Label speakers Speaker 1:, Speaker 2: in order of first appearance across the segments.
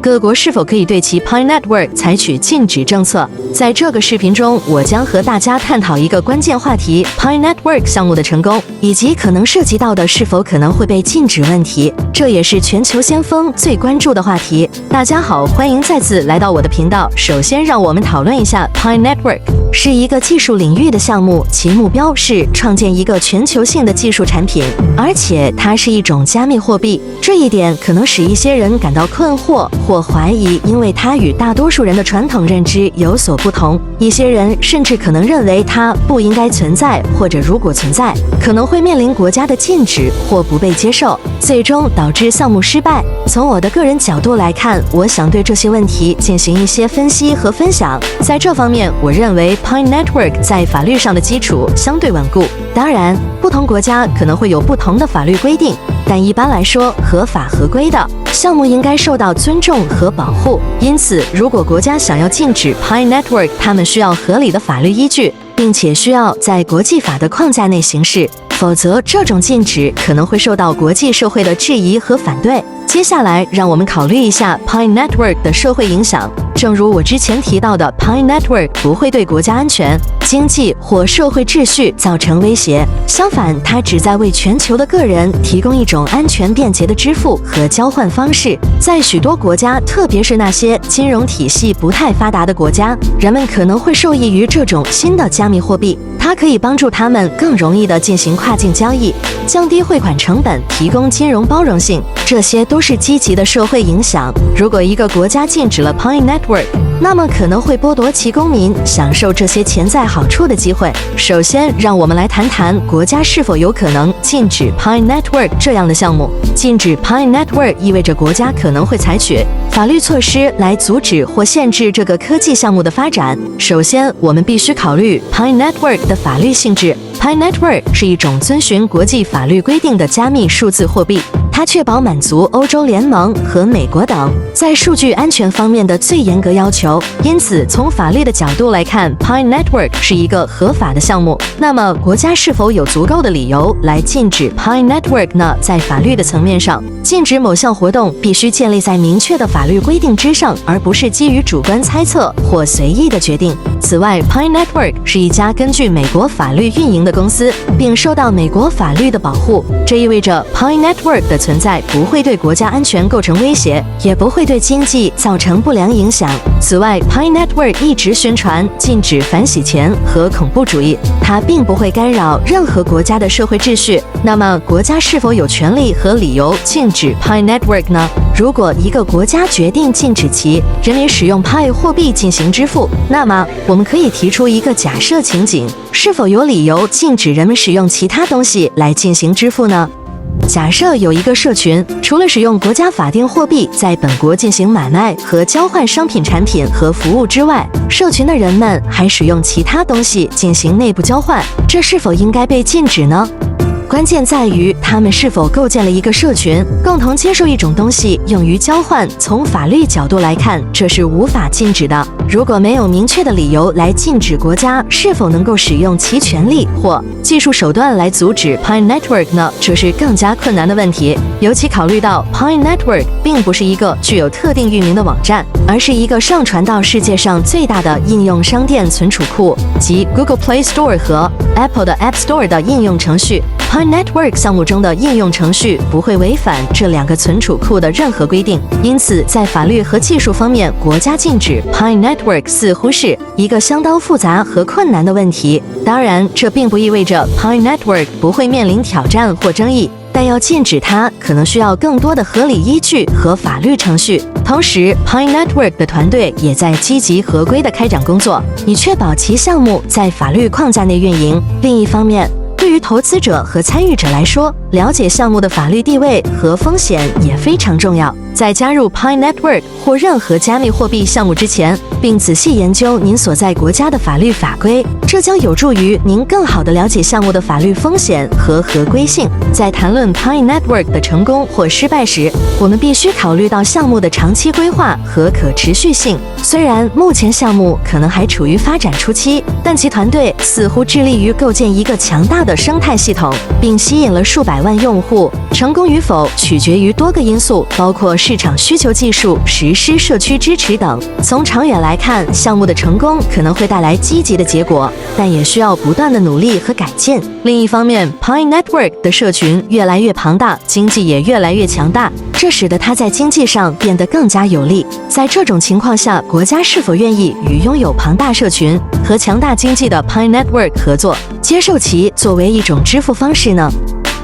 Speaker 1: 各国是否可以对其 Pi Network 采取禁止政策。在这个视频中，我将和大家探讨一个关键话题 ：Pi Network 项目的成功，以及可能涉及到的是否可能会被禁止问题。这也是全球先锋最关注的话题。大家好，欢迎再次来到我的频道。首先，让我们讨论一下 Pi Network。是一个技术领域的项目，其目标是创建一个全球性的技术产品，而且它是一种加密货币。这一点可能使一些人感到困惑或怀疑，因为它与大多数人的传统认知有所不同。一些人甚至可能认为它不应该存在，或者如果存在，可能会面临国家的禁止或不被接受，最终导致项目失败。从我的个人角度来看，我想对这些问题进行一些分析和分享。在这方面，我认为Pi Network 在法律上的基础相对稳固。当然，不同国家可能会有不同的法律规定，但一般来说，合法合规的项目应该受到尊重和保护。因此，如果国家想要禁止 Pi Network， 他们需要合理的法律依据，并且需要在国际法的框架内行事，否则这种禁止可能会受到国际社会的质疑和反对。接下来，让我们考虑一下 Pi Network 的社会影响。正如我之前提到的 ，Pi Network 不会对国家安全、经济或社会秩序造成威胁。相反，它旨在为全球的个人提供一种安全便捷的支付和交换方式。在许多国家，特别是那些金融体系不太发达的国家，人们可能会受益于这种新的加密货币。它可以帮助他们更容易地进行跨境交易，降低汇款成本，提供金融包容性，这些都是积极的社会影响。如果一个国家禁止了 Pi Network， 那么可能会剥夺其公民享受这些潜在好处的机会。首先，让我们来谈谈国家是否有可能禁止 Pi Network 这样的项目。禁止 Pi Network 意味着国家可能会采取法律措施来阻止或限制这个科技项目的发展。首先，我们必须考虑 Pi Network 的法律性质。Pi Network 是一种遵循国际法律规定的加密数字货币，它确保满足欧洲联盟和美国等在数据安全方面的最严格要求。因此，从法律的角度来看 ，Pi Network 是一个合法的项目。那么，国家是否有足够的理由来禁止 Pi Network 呢？在法律的层面上，禁止某项活动必须建立在明确的法律规定之上，而不是基于主观猜测或随意的决定。此外 ，Pi Network 是一家根据美国法律运营的公司，并受到美国法律的保护。这意味着 Pi Network 的存在不会对国家安全构成威胁，也不会对经济造成不良影响。此外 ，Pi Network 一直宣传禁止反洗钱和恐怖主义，它并不会干扰任何国家的社会秩序。那么，国家是否有权利和理由禁止 Pi Network 呢？如果一个国家决定禁止其人民使用 Pi 货币进行支付，那么我们可以提出一个假设情景：是否有理由禁止人们使用其他东西来进行支付呢？假设有一个社群，除了使用国家法定货币在本国进行买卖和交换商品、产品和服务之外，社群的人们还使用其他东西进行内部交换，这是否应该被禁止呢？关键在于他们是否构建了一个社群，共同接受一种东西用于交换。从法律角度来看，这是无法禁止的。如果没有明确的理由来禁止国家是否能够使用其权利或技术手段来阻止 Pi Network 呢？这是更加困难的问题，尤其考虑到 Pi Network 并不是一个具有特定域名的网站，而是一个上传到世界上最大的应用商店存储库，即 Google Play Store 和 Apple 的 App Store 的应用程序。Pi Network 项目中的应用程序不会违反这两个存储库的任何规定，因此在法律和技术方面，国家禁止 Pi Network 似乎是一个相当复杂和困难的问题。当然，这并不意味着 Pi Network 不会面临挑战或争议，但要禁止它可能需要更多的合理依据和法律程序。同时 ，Pi Network 的团队也在积极合规的开展工作，以确保其项目在法律框架内运营。另一方面，对于投资者和参与者来说，了解项目的法律地位和风险也非常重要。在加入 Pi Network 或任何加密货币项目之前，并仔细研究您所在国家的法律法规，这将有助于您更好地了解项目的法律风险和合规性。在谈论 Pi Network 的成功或失败时，我们必须考虑到项目的长期规划和可持续性。虽然目前项目可能还处于发展初期，但其团队似乎致力于构建一个强大的生态系统，并吸引了数百万用户。成功与否取决于多个因素，包括市场需求技术、实施社区支持等。从长远来看，项目的成功可能会带来积极的结果，但也需要不断的努力和改进。另一方面 ，Pi Network 的社群越来越庞大，经济也越来越强大，这使得它在经济上变得更加有利。在这种情况下，国家是否愿意与拥有庞大社群和强大经济的 Pi Network 合作，接受其作为一种支付方式呢？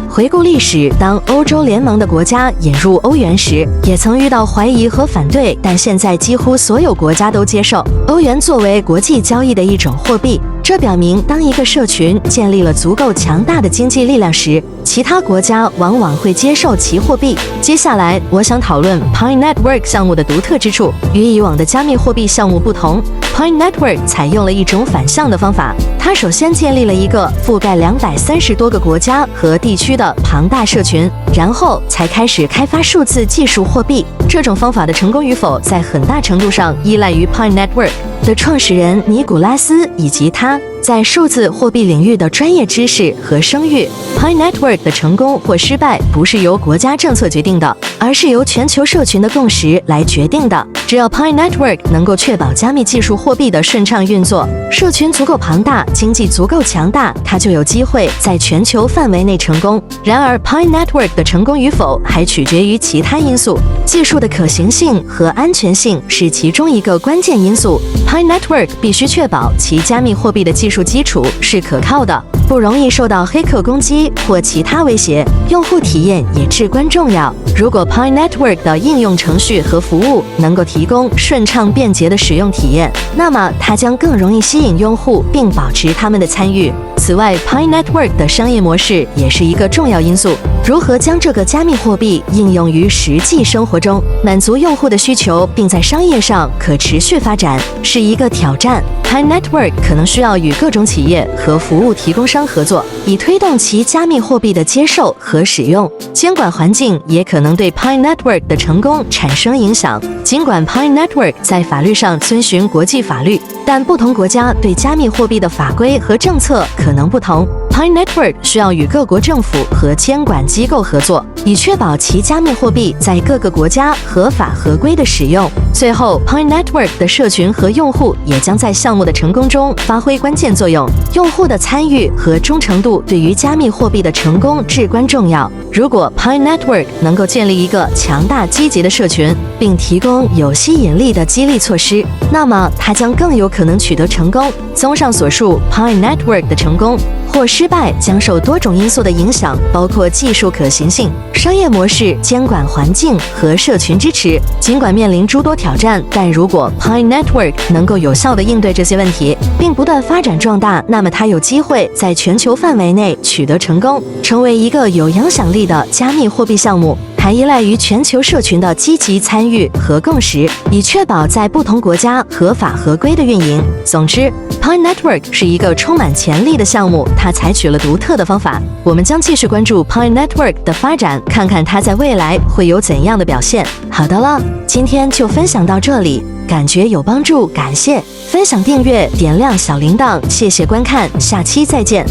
Speaker 1: 回顾历史，当欧洲联盟的国家引入欧元时，也曾遇到怀疑和反对，但现在几乎所有国家都接受欧元作为国际交易的一种货币。这表明，当一个社群建立了足够强大的经济力量时，其他国家往往会接受其货币。接下来，我想讨论 Pi Network 项目的独特之处。与以往的加密货币项目不同， Pi Network 采用了一种反向的方法。它首先建立了一个覆盖230多个国家和地区的庞大社群，然后才开始开发数字技术货币。这种方法的成功与否，在很大程度上依赖于 Pi Network 的创始人尼古拉斯以及他在数字货币领域的专业知识和声誉。Pi Network 的成功或失败不是由国家政策决定的，而是由全球社群的共识来决定的。只要 Pi Network 能够确保加密技术货币的顺畅运作，社群足够庞大，经济足够强大，它就有机会在全球范围内成功。然而 Pi Network 的成功与否还取决于其他因素，技术的可行性和安全性是其中一个关键因素。Pi Network 必须确保其加密货币的技术基础是可靠的，不容易受到黑客攻击或其他威胁。用户体验也至关重要。如果 Pi Network 的应用程序和服务能够提供顺畅便捷的使用体验，那么它将更容易吸引用户并保持他们的参与。此外 ，Pi Network 的商业模式也是一个重要因素。如何将这个加密货币应用于实际生活中，满足用户的需求，并在商业上可持续发展，是一个挑战。Pi Network 可能需要与各种企业和服务提供商合作，以推动其加密货币的接受和使用。监管环境也可能对 Pi Network 的成功产生影响。尽管 Pi Network 在法律上遵循国际法律，但不同国家对加密货币的法规和政策可能不同。Pi Network 需要与各国政府和监管机构合作，以确保其加密货币在各个国家合法合规的使用。最后 ，Pi Network 的社群和用户也将在项目的成功中发挥关键作用。用户的参与和忠诚度对于加密货币的成功至关重要。如果 Pi Network 能够建立一个强大积极的社群，并提供有吸引力的激励措施，那么它将更有可能取得成功。综上所述 ，Pi Network 的成功或失败将受多种因素的影响，包括技术可行性、商业模式、监管环境和社群支持。尽管面临诸多挑战，但如果 Pi Network 能够有效地应对这些问题，并不断发展壮大，那么它有机会在全球范围内取得成功，成为一个有影响力的加密货币项目。还依赖于全球社群的积极参与和共识，以确保在不同国家合法合规的运营。总之 ，Pi Network 是一个充满潜力的项目，它采取了独特的方法。我们将继续关注 Pi Network 的发展，看看它在未来会有怎样的表现。好的了，今天就分享到这里，感觉有帮助，感谢分享、订阅、点亮小铃铛，谢谢观看，下期再见。